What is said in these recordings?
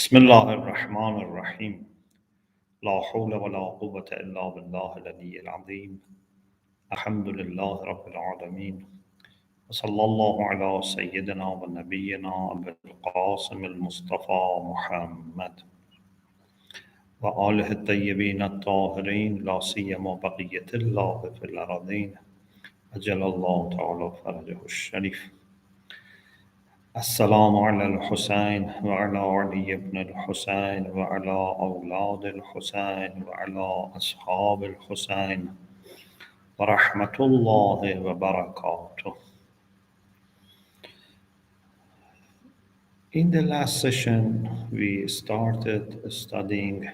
بسم الله الرحمن الرحيم لا حول ولا قوة إلا بالله العلي العظيم الحمد لله رب العالمين وصلى الله على سيدنا ونبينا أبي القاسم المصطفى محمد وآله الطيبين الطاهرين لا سيما بقية الله في الأرضين أجل الله تعالى فرجه الشريف. السلام على الحسين وعلى علي بن الحسين وعلى أولاد الحسين وعلى أصحاب الحسين ورحمة الله وبركاته. In the last session, we started studying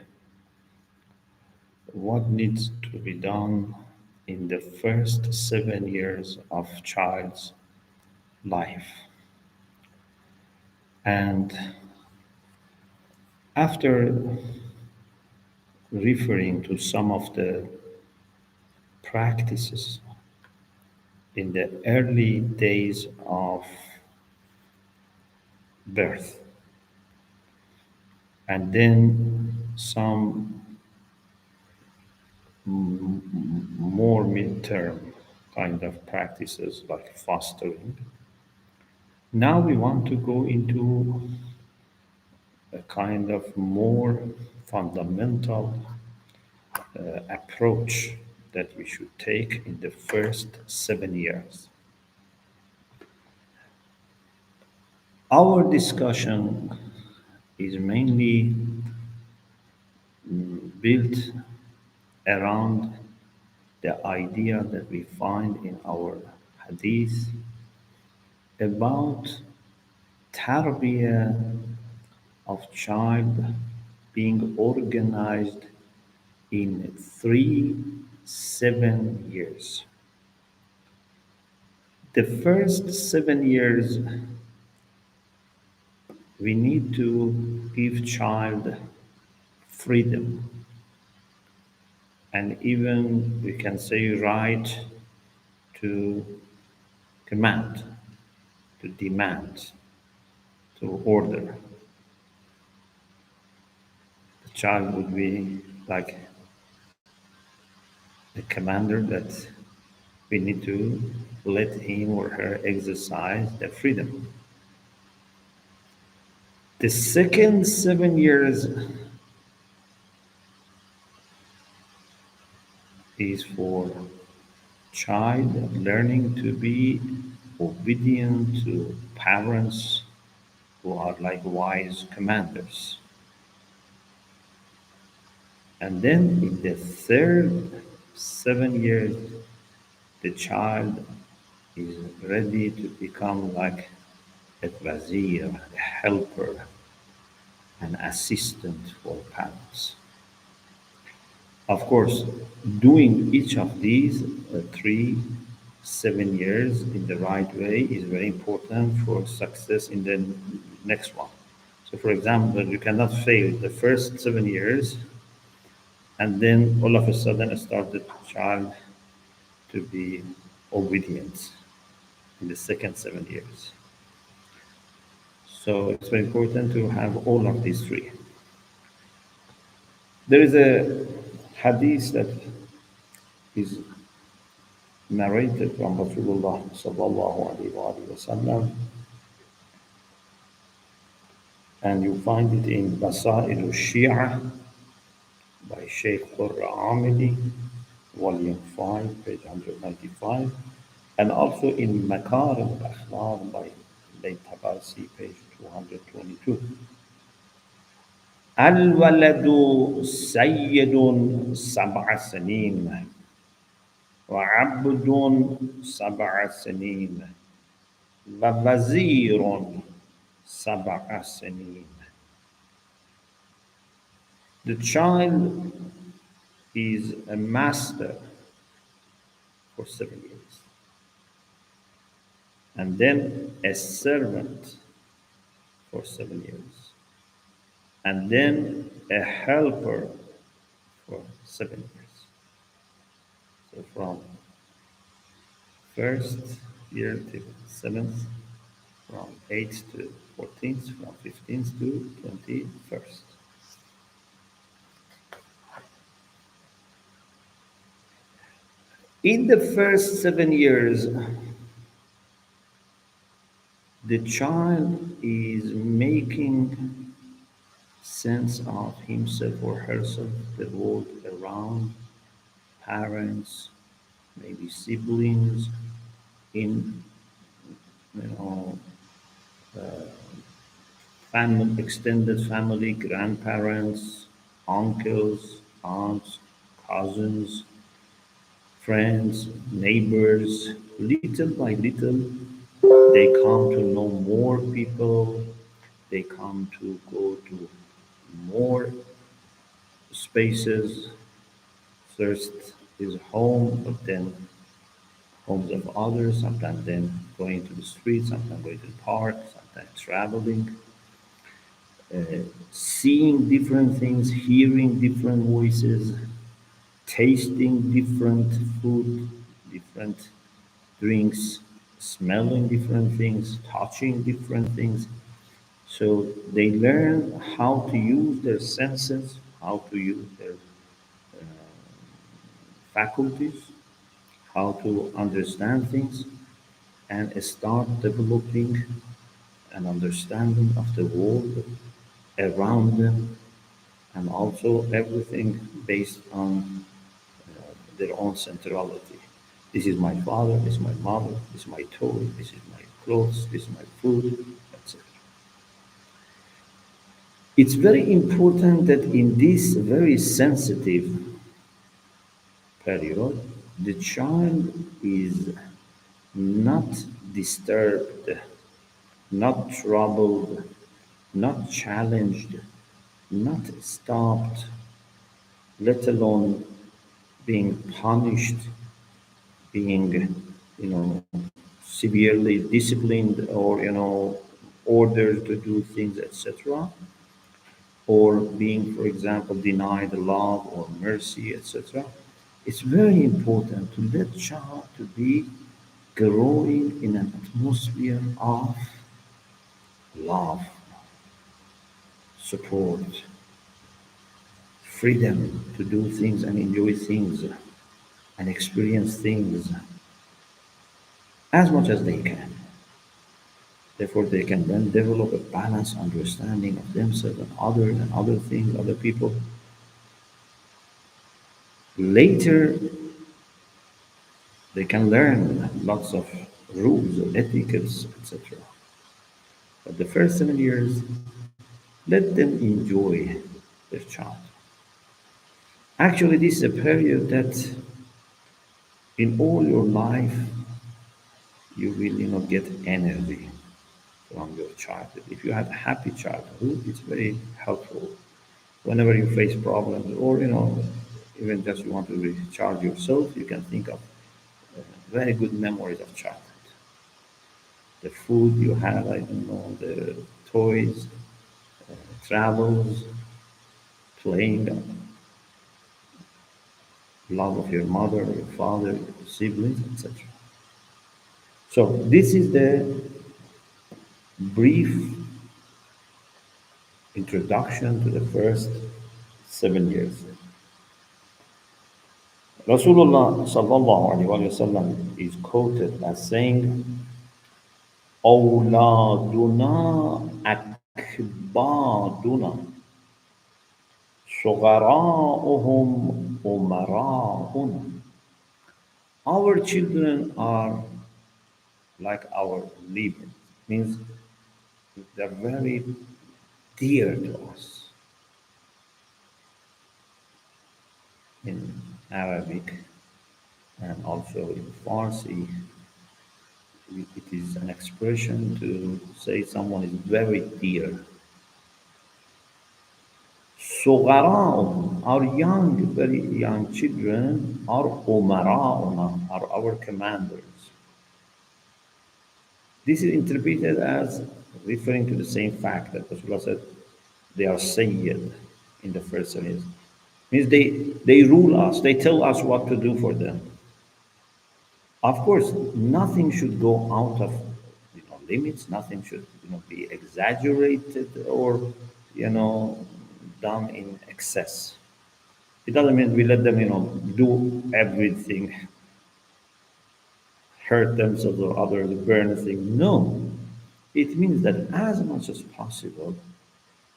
what needs to be done in the first 7 years of child's life. And after referring to some of the practices in the early days of birth, and then some more midterm kind of practices like fostering. Now we want to go into a kind of more fundamental approach that we should take in the first 7 years. Our discussion is mainly built around the idea that we find in our hadith about tarbiyah of child being organized in 7 years. The first 7 years, we need to give child freedom, and even we can say right to command, to demand, to order. The child would be like a commander that we need to let him or her exercise their freedom. The second 7 years is for child learning to be obedient to parents who are like wise commanders. And then in the third 7 years, the child is ready to become like a wazir, a helper, an assistant for parents. Of course, doing each of these 7 years in the right way is very important for success in the next one. So, for example, you cannot fail the first 7 years and then all of a sudden start the child to be obedient in the second 7 years. So it's very important to have all of these three. There is a hadith that is narrated from Rasulullah sallallahu alaihi wasallam, and you find it in Basail al-Shia by Sheikh Amili, volume 5, page 195, and also in Makarim al-Akhlaq by Late Tabarsi, page 222. الولد سيد 7 سنين وعبد 7 سنين ووزير 7 سنين. The child is a master for 7 years, and then a servant for 7 years, and then a helper for 7 years. So from first year to 7th, from 8th to 14th, from 15th to 21st. In the first 7 years, the child is making sense of himself or herself, the world around, parents, maybe siblings, in you know family, extended family, grandparents, uncles, aunts, cousins, friends, neighbors. Little by little, they come to know more people. They come to go to more spaces. First is home, but then homes of others, sometimes then going to the street, sometimes going to the park, sometimes traveling, seeing different things, hearing different voices, tasting different food, different drinks, smelling different things, touching different things. So they learn how to use their senses, how to use their faculties, how to understand things, and start developing an understanding of the world around them, and also everything based on their own centrality. This is my father, this is my mother, this is my toy, this is my clothes, this is my food, etc. It's very important that in this very sensitive period, the child is not disturbed, not troubled, not challenged, not stopped, let alone being punished, being, severely disciplined or, ordered to do things, etc., or being, for example, denied love or mercy, etc. It's very important to let child to be growing in an atmosphere of love, support, freedom to do things and enjoy things and experience things as much as they can. Therefore, they can then develop a balanced understanding of themselves and other things, other people. Later, they can learn lots of rules, etiquettes, etc. But the first 7 years, let them enjoy their child. Actually, this is a period that in all your life you will, get energy from your childhood. If you had a happy childhood, it's very helpful. Whenever you face problems or, even just you want to recharge yourself, you can think of very good memories of childhood. The food you had, I don't know, the toys, travels, playing, love of your mother, your father, your siblings, etc. So this is the brief introduction to the first 7 years. Rasulullah sallallahu alaihi wasallam is quoted as saying, "أولادنا أكبادنا, صغراؤهم أمراؤنا." Our children are like our liver, means they're very dear to us. In Arabic and also in Farsi, it is an expression to say someone is very dear. Sughara'un, our young, very young children, are umara'una, are our commanders. This is interpreted as referring to the same fact that Rasulullah said they are Sayyid in the first sentence. Means they rule us, they tell us what to do for them. Of course, nothing should go out of limits. Nothing should, be exaggerated or, you know, done in excess. It doesn't mean we let them, do everything, hurt themselves or others, burn things. No. It means that as much as possible,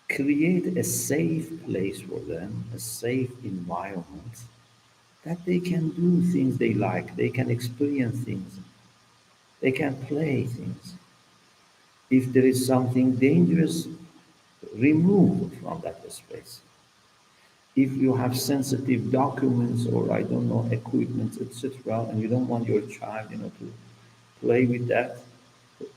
create a safe place for them, a safe environment that they can do things they like, they can experience things, they can play things. If there is something dangerous, remove from that space. If you have sensitive documents or I don't know equipment, etc., and you don't want your child, to play with that,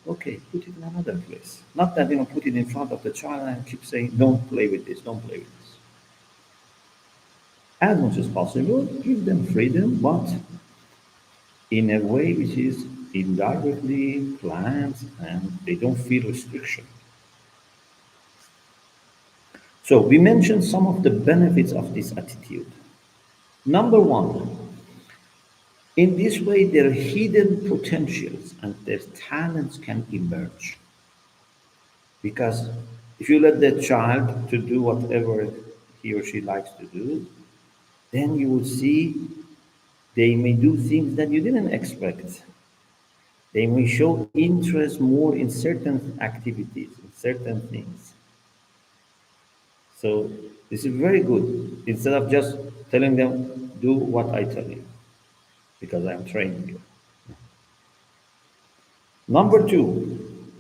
okay, put it in another place. Not that put it in front of the child and keep saying, "Don't play with this, don't play with this." As much as possible, give them freedom, but in a way which is indirectly planned and they don't feel restriction. So we mentioned some of the benefits of this attitude. Number one, in this way, their hidden potentials and their talents can emerge. Because if you let the child to do whatever he or she likes to do, then you will see they may do things that you didn't expect. They may show interest more in certain activities, in certain things. So this is very good. Instead of just telling them, do what I tell you, because I'm training you. Number two,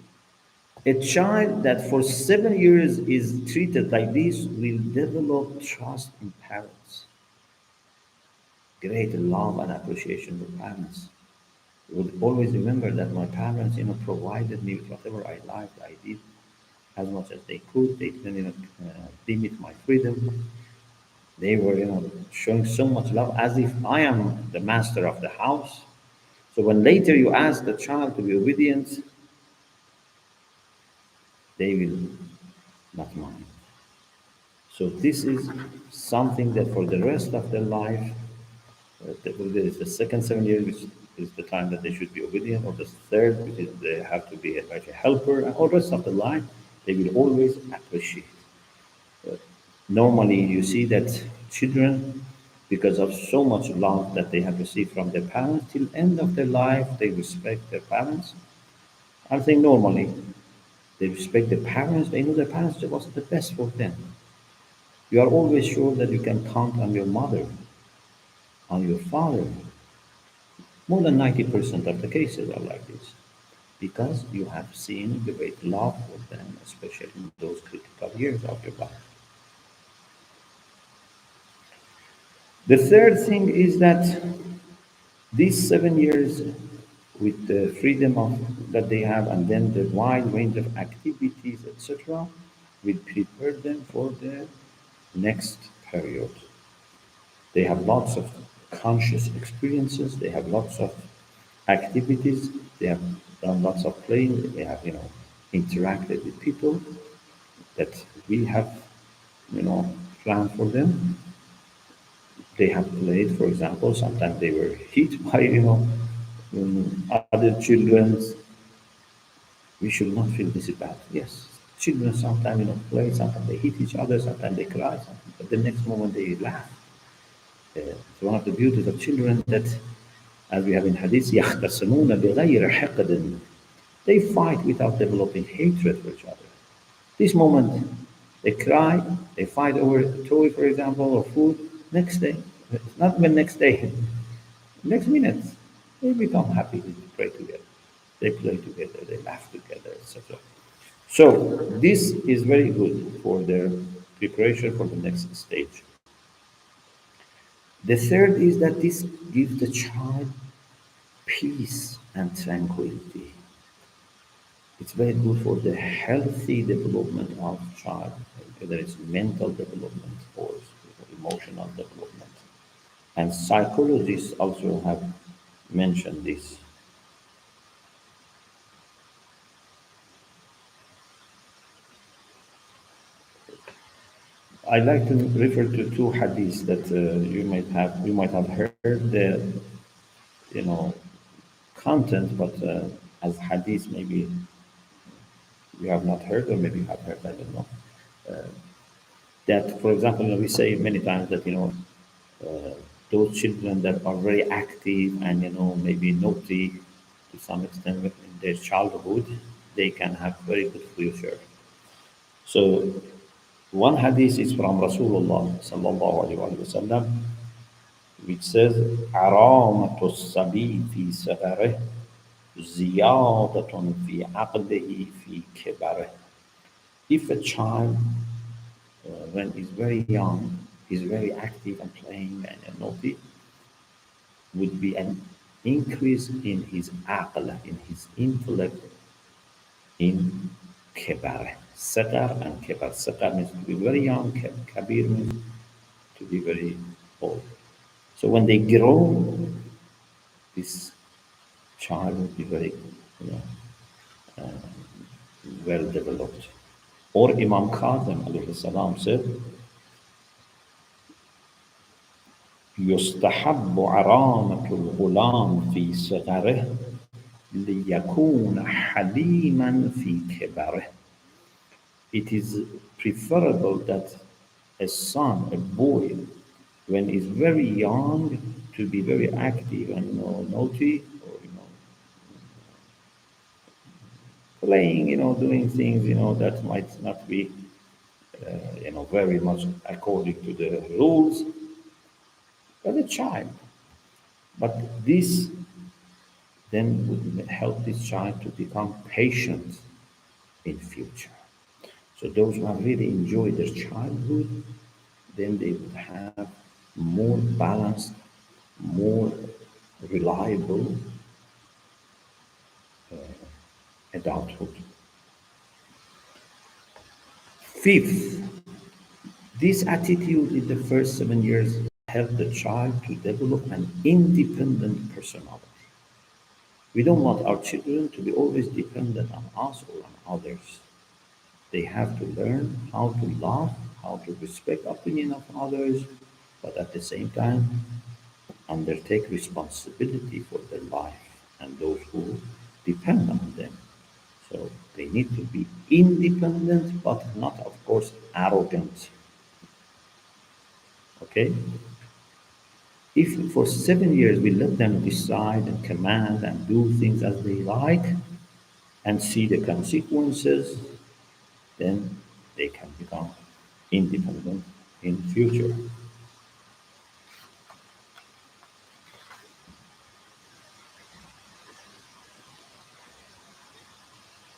a child that for 7 years is treated like this will develop trust in parents, great love and appreciation for parents. You would always remember that my parents, provided me with whatever I liked, I did as much as they could. They didn't, limit my freedom. They were, showing so much love as if I am the master of the house. So when later you ask the child to be obedient, they will not mind. So this is something that for the rest of their life, there is the second 7 years, which is the time that they should be obedient, or the third, which is they have to be like a helper, and all the rest of the life, they will always appreciate. Normally, you see that children, because of so much love that they have received from their parents, till end of their life, they respect their parents. I'm saying normally, they respect their parents. They know their parents was the best for them. You are always sure that you can count on your mother, on your father. More than 90% of the cases are like this because you have seen great love for them, especially in those critical years of your life. The third thing is that these 7 years with the freedom that they have and then the wide range of activities, etc., will prepare them for the next period. They have lots of conscious experiences, they have lots of activities, they have done lots of playing, they have, interacted with people that we have, planned for them. They have played, for example, sometimes they were hit by, other children. We should not feel this is bad. Yes, children sometimes, play, sometimes they hit each other, sometimes they cry, but the next moment they laugh. It's one of the beauties of children that, as we have in Hadith, يَخْتَصِمُونَ بِغَيْرِ حِقْدٍ. They fight without developing hatred for each other. This moment, they cry, they fight over a toy, for example, or food. Next day, not the next day, next minute, they become happy to pray together. They play together, they laugh together, etc. So this is very good for their preparation for the next stage. The third is that this gives the child peace and tranquility. It's very good for the healthy development of child, whether it's mental development or emotional development. And psychologists also have mentioned this. I like to refer to two hadiths that you might have heard the content, but as hadith maybe You have not heard, or maybe you have heard, I don't know. That, for example, we say many times that, those children that are very active and, maybe naughty to some extent in their childhood, they can have very good future. So one hadith is from Rasulullah sallallahu alaihi wasallam, which says, "عرامة الصبي في صغره زيادة في عقله في كبره." If a child, when he's very young, is very active and playing and naughty, would be an increase in his aql, in his intellect, in kibar. Sagar and kibar. Sagar means to be very young, kabir means to be very old. So when they grow, this child will be very, you know, well developed. Or Imam Kazim alayhi salam said, يستحب عرامة الغلام في صغره ليكون حليما في كبره. It is preferable that a son, a boy, when he's very young, to be very active and, naughty, or, playing, doing things, that might not be, very much according to the rules, but a child. But this then would help this child to become patient in future. So those who have really enjoyed their childhood, then they would have more balanced, more reliable adulthood. Fifth, this attitude in the first 7 years help the child to develop an independent personality. We don't want our children to be always dependent on us or on others. They have to learn how to love, how to respect opinion of others, but at the same time undertake responsibility for their life and those who depend on them. So they need to be independent, but not, of course, arrogant. Okay? If for 7 years we let them decide and command and do things as they like and see the consequences, then they can become independent in future.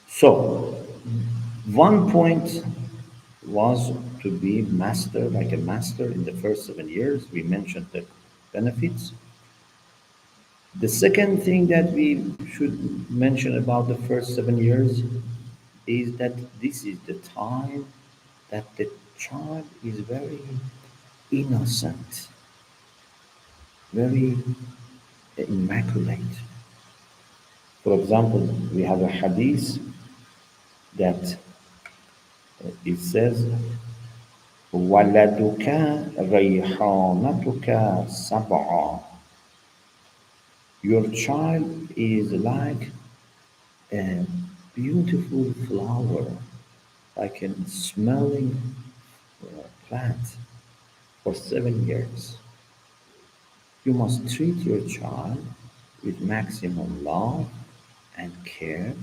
So, one point was to be master, like a master in the first 7 years. We mentioned the benefits. The second thing that we should mention about the first 7 years is that this is the time that the child is very innocent, very immaculate. For example, we have a hadith that it says, وَلَدُكَ رَيْحَانَتُكَ سَبْعًا. Your child is like a beautiful flower, like a smelling plant for 7 years. You must treat your child with maximum love and care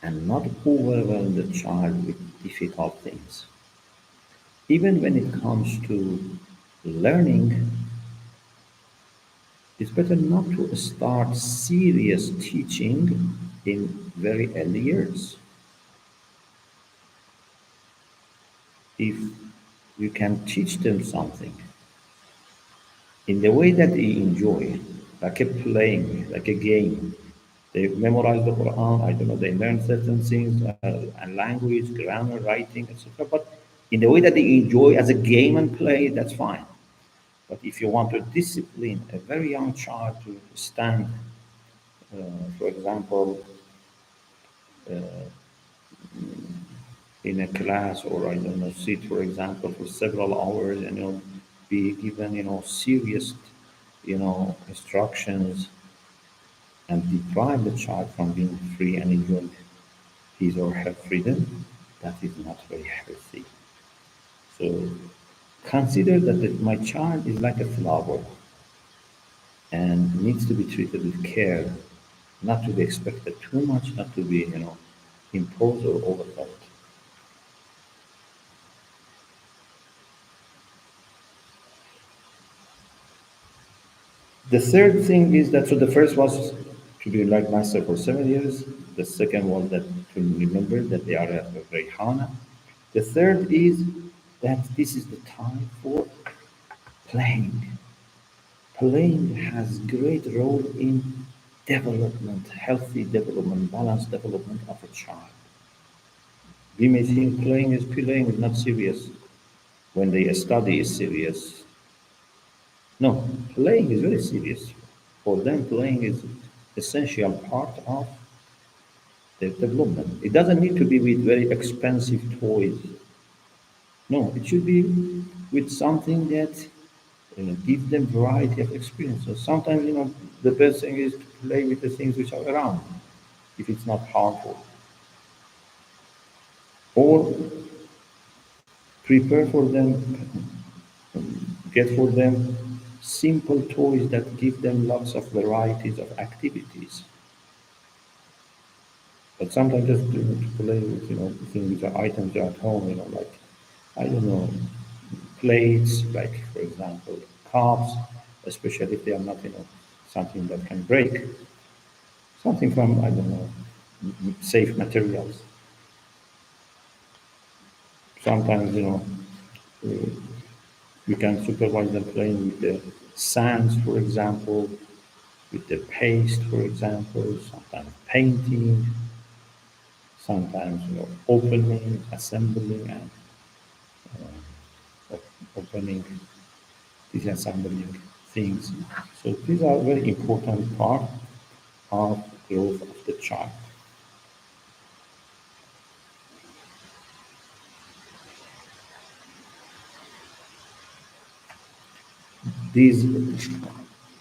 and not overwhelm the child with difficult things. Even when it comes to learning, it's better not to start serious teaching in very early years. If you can teach them something in the way that they enjoy, like a playing, like a game, they memorize the Quran, I don't know, they learn certain things, and language, grammar, writing, etc. But in the way that they enjoy as a game and play, that's fine. But if you want to discipline a very young child to stand, for example, in a class, or I don't know, sit, for example, for several hours, and be given, serious, instructions, and deprive the child from being free and enjoying his or her freedom, that is not very healthy. So consider that my child is like a flower and needs to be treated with care, not to be expected too much, not to be, imposed or overlooked. The third thing is that, so the first was to be like master for 7 years. The second was that to remember that they are a Rayhana. The third is that this is the time for playing. Playing has great role in development, healthy development, balanced development of a child. We may think playing is not serious when they study is serious. No, playing is very serious. For them, playing is essential part of their development. It doesn't need to be with very expensive toys. No, it should be with something that give them variety of experiences. Sometimes, the best thing is to play with the things which are around, if it's not harmful. Or prepare for them, get for them simple toys that give them lots of varieties of activities. But sometimes just to play with, things which are items at home, like, I don't know, plates, like, for example, cups, especially if they are not, something that can break, something from, I don't know, safe materials. Sometimes, uh, we can supervise them playing with the sands, for example, with the paste, for example, sometimes painting, sometimes, opening, assembling, and opening, disassembling things. So these are very important part of growth of the child. These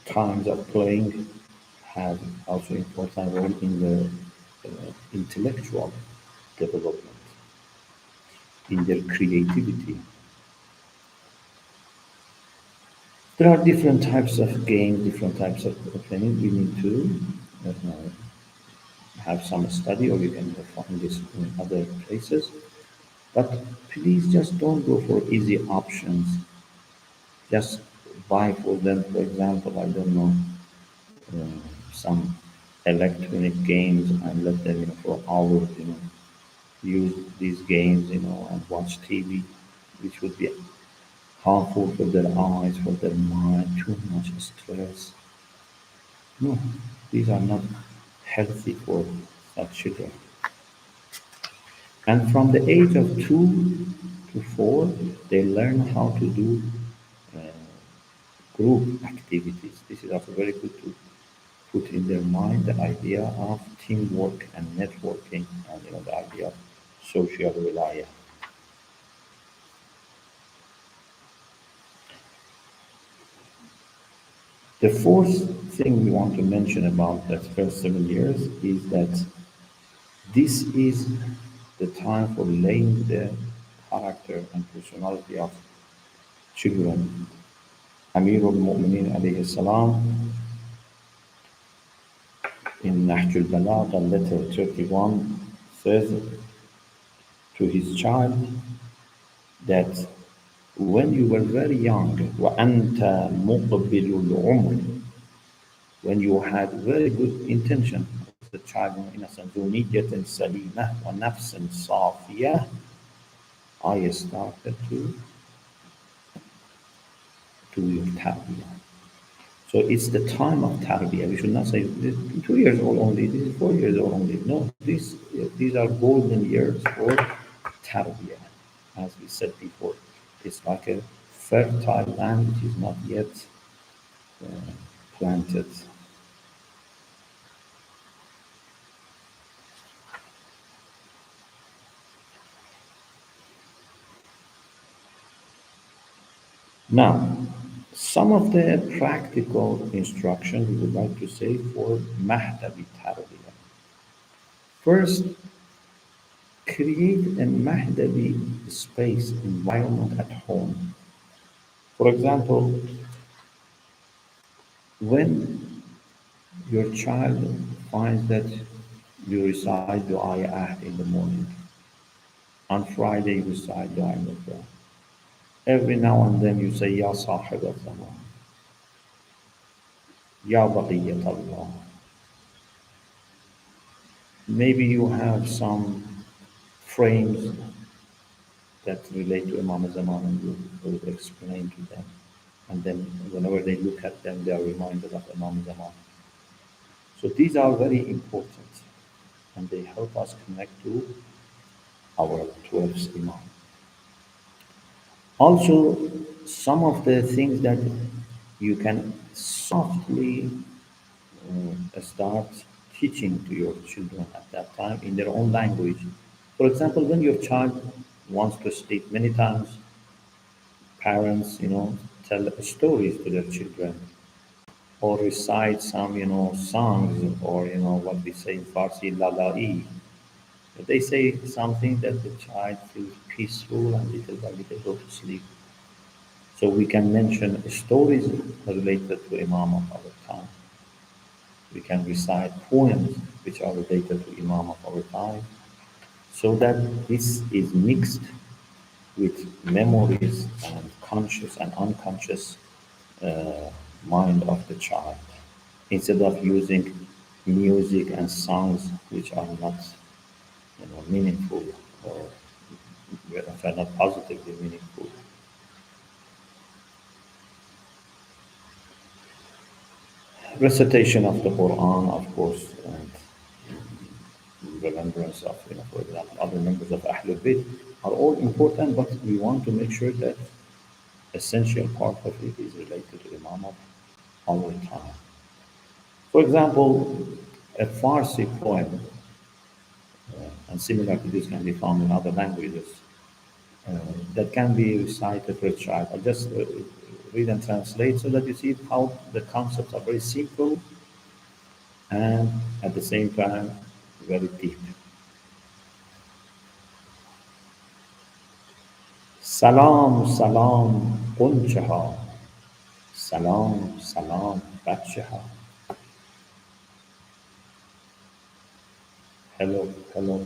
times of playing have also important role in the intellectual development, in their creativity. There are different types of games, different types of playing. We need to uh, have some study, or you can find this in other places. But please just don't go for easy options. Just buy for them, for example, I don't know, some electronic games and let them, for hours, use these games, and watch TV, which would be harmful for their eyes, for their mind, too much stress. No, these are not healthy for such children. And from the age of 2 to 4, they learn how to do group activities. This is also very good to put in their mind the idea of teamwork and networking, and the idea of social reliance. The fourth thing we want to mention about that first 7 years is that this is the time for laying the character and personality of children. Amir al-Mu'mineen alayhi salam in Nahj al-Balagha letter 31 says to his child that when you were very young, وَأَنْتَ مُقْبِلُ الْعُمْرِ, when you had very good intention, the child innocent, ذُو نِيَّةٍ سَلِيمَةٍ وَنَفْسٍ صَافِيَةٍ, I started to your tarbiyah. So it's the time of tarbiyah. We should not say 2 years old only, this is 4 years old only. No, these are golden years for tarbiyah. As we said before, it's like a fertile land which is not yet planted. Now, some of the practical instruction we would like to say for Mahdawi Tarbiyah. First, Create a Mahdawi space environment at home. For example, when your child finds that you recite Dua Ahd in the morning, on Friday you recite Dua al every now and then you say Ya Sahib al-Zaman, Ya Baqiyat Allah. Maybe you have some frames that relate to Imam Zaman and you will explain to them. And then whenever they look at them, they are reminded of Imam Zaman. So these are very important and they help us connect to our 12th Imam. Also, some of the things that you can softly start teaching to your children at that time in their own language. For example, when your child wants to sleep, many times parents, tell stories to their children or recite some, songs or, what we say in Farsi, lalai. They say something that the child feels peaceful and little by little go to sleep. So we can mention stories related to Imam of our time. We can recite poems which are related to Imam of our time, so that this is mixed with memories and conscious and unconscious uh, mind of the child, instead of using music and songs which are not, meaningful or which are not positively meaningful. Recitation of the Quran, of course, and remembrance of, for example, other members of Ahlul Bayt are all important, but we want to make sure that essential part of it is related to Imam of our time. For example, a Farsi poem, and similar to this can be found in other languages, uh, that can be recited for a child. I'll just read and translate so that you see how the concepts are very simple and at the same time very deep. سلام سلام غنچه ها، سلام سلام بچه ها. Hello, hello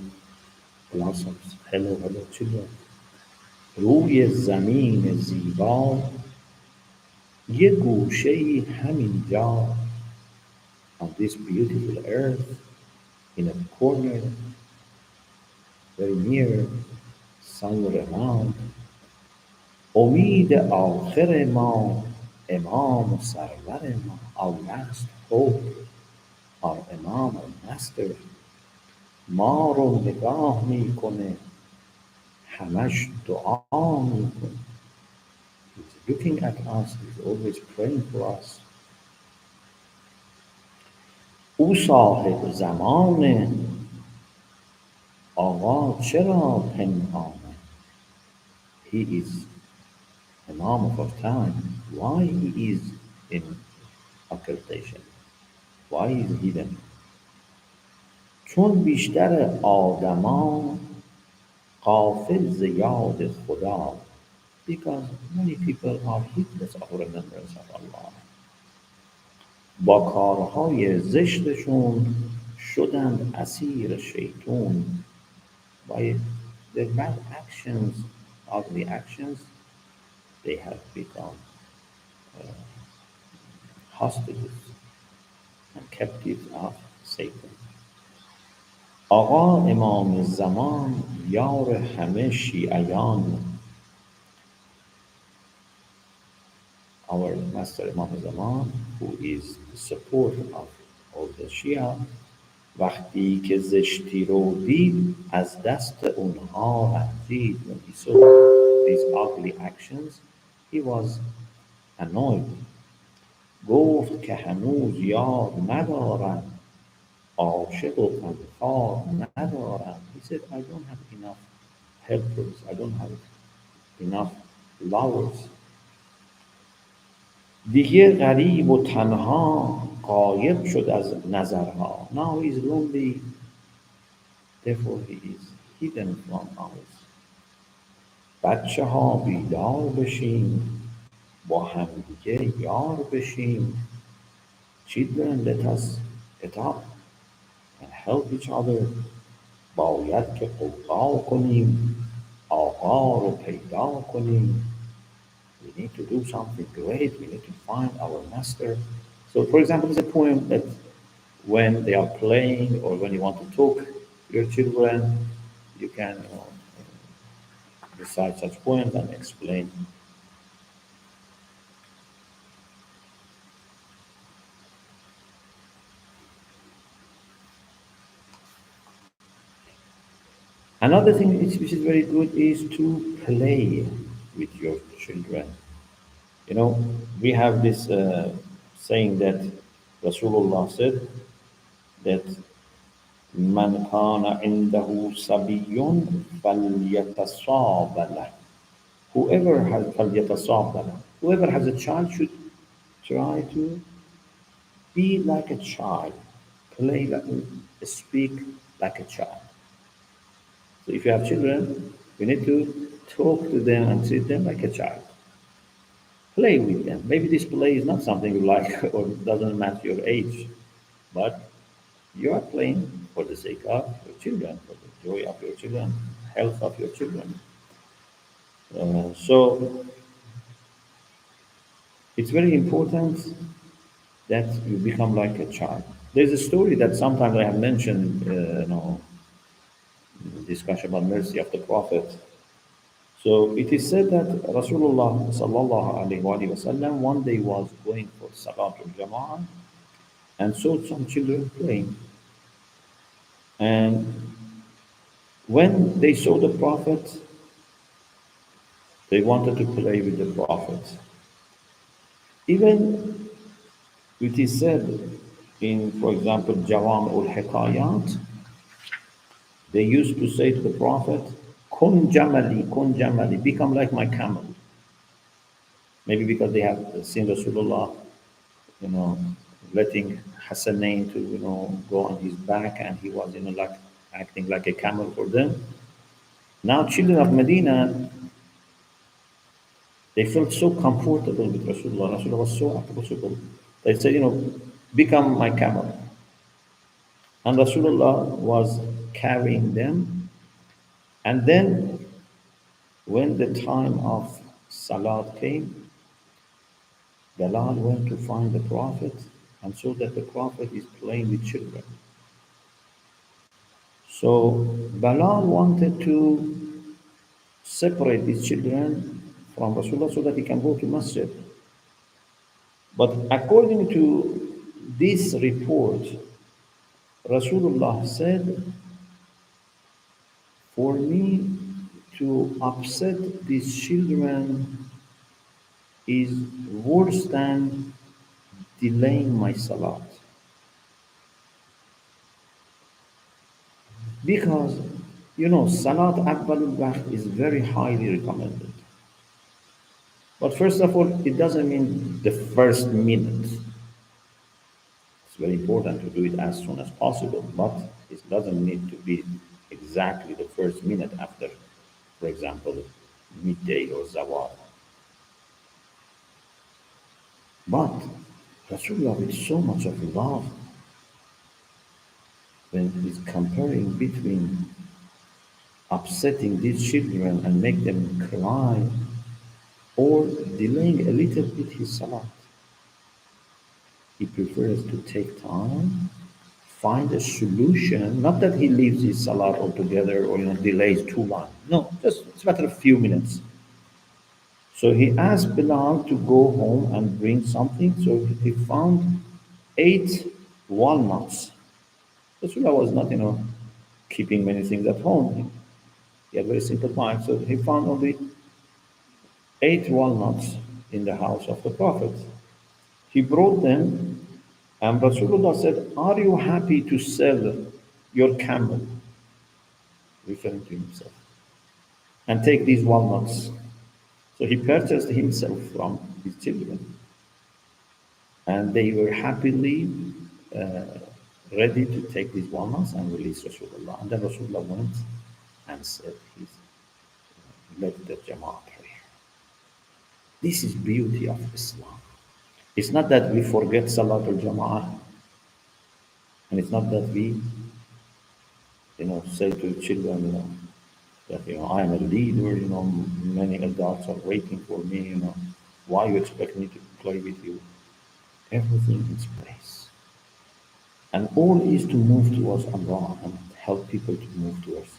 blossoms, hello, hello children. روی زمین زیبا یه گوشه همینجا. On this beautiful earth, in a corner, very near, somewhere around, امید آخر ما امام و سرور ما. Our last hope, our Imam, our Master, ما رو نگاه میکنه، همش دعا میکنه. He's looking at us, he's always praying for us. او صاحب زمانه، آقا چرا پنهانه. He is Imam of our time. Why he is in occultation? Why he is hidden? چون بیشتر آدما غافل ز یاد خدا. Because many people are heedless of remembrance of Allah. با کارهای زشتشون شدند اسیر شیطون. By their bad actions, ugly actions, they have become hostages and captives of Satan. آقا امام زمان یار همه شیعیان. Our Master Imam Zaman, who is the support of all the Shia, وقتی که زشتی رو دید از دست اونها رنجید. When he saw these ugly actions, he was annoyed. گفت که هنوز یاد ندارم، عاشق و غمخوار ندارم. He said, I don't have enough helpers, I don't have enough lovers. دیگه غریب و تنها غایب شد از نظرها. Now he is lonely, therefore he is hidden from eyes. بچه ها بیدار بشین با همدیگه یار بشین. Children, let us get up and help each other. باید که قوقا کنیم آقا رو پیدا کنیم. We need to do something great. We need to find our master. So, for example, there's a poem that when they are playing or when you want to talk to your children, you can recite such poems and explain. Another thing which is very good is to play with your children. You know, we have this saying that Rasulullah said that من كان عنده صبي فليتصاب له. Whoever has a child should try to be like a child, play like, speak like a child. So if you have children, you need to talk to them and treat them like a child. Play with them. Maybe this play is not something you like or doesn't match your age, but you are playing for the sake of your children, for the joy of your children, health of your children. So it's very important that you become like a child. There's a story that sometimes I have mentioned, discussion about mercy of the Prophet. So it is said that Rasulullah sallallahu alaihi wasallam one day was going for Salatul Jama'ah and saw some children playing. And when they saw the Prophet, they wanted to play with the Prophet. Even it is said in, for example, Jawam ul-Hikayat, they used to say to the Prophet, kun jamali, become like my camel. Maybe because they have seen Rasulullah, letting Hassanain to, go on his back and he was, like acting like a camel for them. Now children of Medina, they felt so comfortable with Rasulullah. Rasulullah was so approachable. They said, become my camel. And Rasulullah was carrying them. And then when the time of Salat came, Bilal went to find the Prophet and saw that the Prophet is playing with children. So Bilal wanted to separate these children from Rasulullah so that he can go to masjid. But according to this report, Rasulullah said, for me to upset these children is worse than delaying my salat. Because, salat awwalul waqt is very highly recommended. But first of all, it doesn't mean the first minute. It's very important to do it as soon as possible, but it doesn't need to be exactly the first minute after, for example, midday or zawal. But Rasulullah, with so much of love, when he's comparing between upsetting these children and make them cry or delaying a little bit his salat, he prefers to take time, find a solution, not that he leaves his salat altogether or delays too long. No, just it's a matter of few minutes. So he asked Bilal to go home and bring something. So he found 8 walnuts. Rasulullah was not, keeping many things at home. He had a very simple mind. So he found only 8 walnuts in the house of the Prophet. He brought them, and Rasulullah said, are you happy to sell your camel? Referring to himself. And take these walnuts. So he purchased himself from his children. And they were happily ready to take these walnuts and release Rasulullah. And then Rasulullah went and said, he's, let the Jama'ah pray. This is beauty of Islam. It's not that we forget Salatul Jama'ah, and it's not that we, say to children, that, I am a leader, many adults are waiting for me, why you expect me to play with you? Everything is place. And all is to move towards Allah and help people to move towards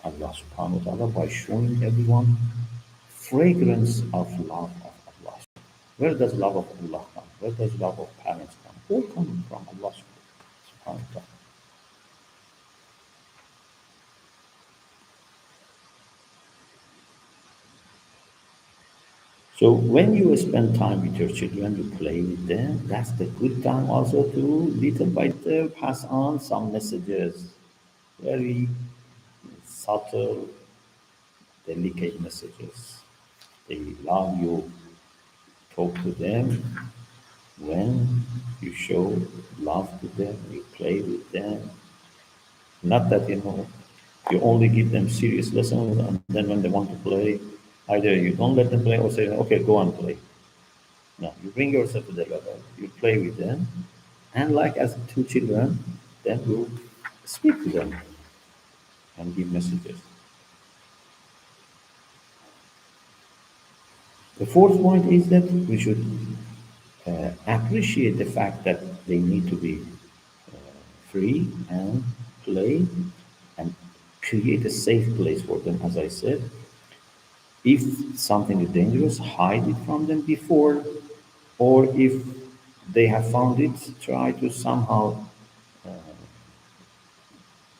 Allah subhanahu wa ta'ala by showing everyone fragrance of love of Allah. Where does love of Allah come? Where does love of parents come? All coming from Allah subhanahu wa ta'ala. So when you spend time with your children, you play with them, that's the good time also to little by little pass on some messages, very subtle, delicate messages. They love you. Talk to them when you show love to them, you play with them. Not that, you only give them serious lessons and then when they want to play, either you don't let them play or say, okay, go and play. No, you bring yourself to the level, you play with them, and like as two children, then you speak to them and give messages. The fourth point is that we should appreciate the fact that they need to be free and play and create a safe place for them, as I said. If something is dangerous, hide it from them before, or if they have found it, try to somehow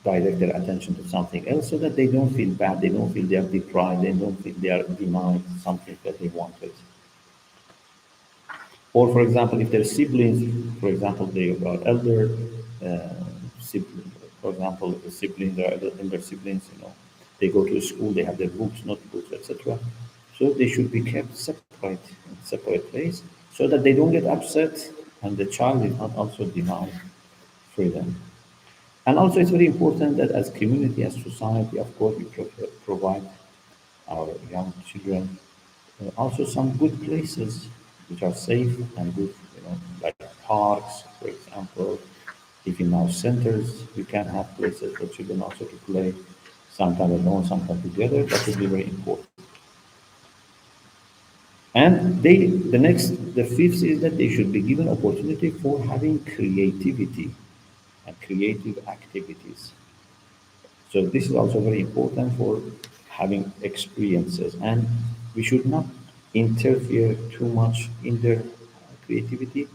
direct their attention to something else so that they don't feel bad, they don't feel they are deprived, they don't feel they are denied something that they wanted. Or, for example, if their siblings, for example, they are elder, for example, the siblings or elder siblings, they go to school, they have their books, notebooks, etc. So they should be kept separate in separate place so that they don't get upset and the child is not also denied freedom. And also, it's very important that as community, as society, of course, we provide our young children also some good places which are safe and good, like parks, for example. If in our centers, we can have places for children also to play, sometimes alone, sometimes together. That would be very important. And the fifth is that they should be given opportunity for having creativity and creative activities. So this is also very important for having experiences, and we should not interfere too much in their creativity.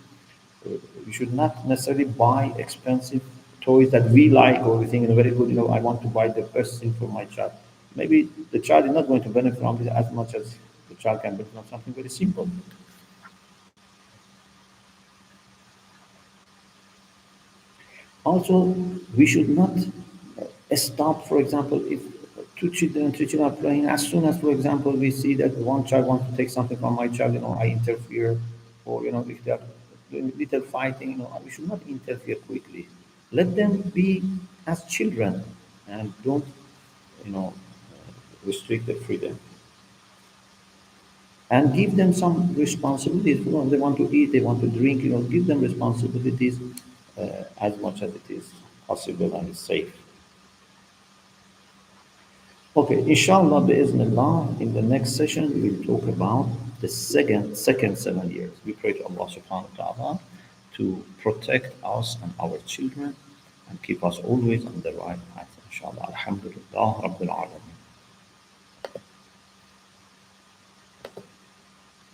We should not necessarily buy expensive toys that we like or we think are very good. I want to buy the best thing for my child. Maybe the child is not going to benefit from this as much as the child can benefit from something very simple. Also, we should not stop, for example, if three children are playing, as soon as, for example, we see that one child wants to take something from my child, I interfere, or, if they are doing little fighting, we should not interfere quickly. Let them be as children and don't, you know, restrict their freedom. And give them some responsibilities. They want to eat, they want to drink, give them responsibilities as much as it is possible and is safe. Okay, inshallah, bi'iznillah, in the next session, we will talk about the second 7 years. We pray to Allah subhanahu wa ta'ala to protect us and our children and keep us always on the right path, inshallah. Alhamdulillah, Rabbil Alameen.